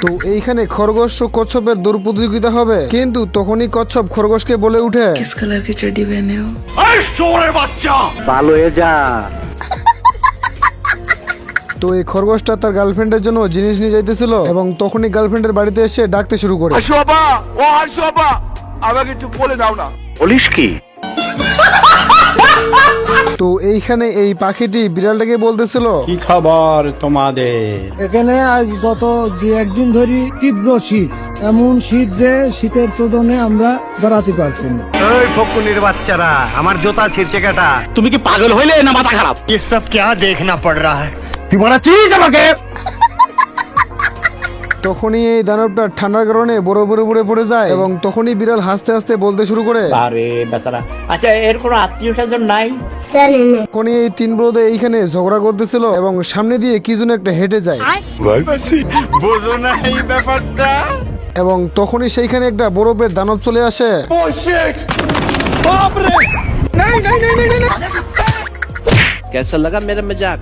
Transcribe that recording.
তো এইখানে খরগোশ ও কচ্ছপের দৌড় প্রতিযোগিতা হবে, কিন্তু তখনই কচ্ছপ খরগোশকে বলে উঠে, किस कलर की चड्डी पहने हो? ভালো হয়ে যা। তো এই খরগোশটা তার গার্লফ্রেন্ডের জন্য জিনিস নিয়ে যাইতেছিল এবং তখনই গার্লফ্রেন্ডের বাড়িতে এসে ডাকতে শুরু করে। বলিস কি? তো এইখানে এই পাখিটি বিড়ালটাকে বলতেছিল, কি খবর তোমাদের? এখানে আজ গত যে একদিন ধরে তীব্র শীত, এমন শীত যে শীতের চোদনে আমরা বেড়াতে পারছি না। ওই ফকুনির বাচ্চারা, আমার জুতা ছিঁড়ছে কাটা। তুমি কি পাগল হইলে না মাথা খারাপ? ये सब क्या देखना पड़ रहा है? তুই বানাচ্ছিস আমাকে? তখনই এই দানবটা ঠান্ডার কারণে বড় পড়ে পড়ে যায় এবং তখনই বিড়াল হাসতে হাসতে বলতে শুরু করে, আরে বেচারা, আচ্ছা এর কোনো আত্মীয় স্বজন নাই? তখনই এই তিন ব্রদে এইখানে ঝগড়া করতেছিল এবং সামনে দিয়ে কি যেন একটা হেঁটে যায় बोलो ना ये ব্যাপারটা। এবং তখনই সেইখানে একটা বরফের দানব চলে আসে। कैसा लगा मेरा मजाक?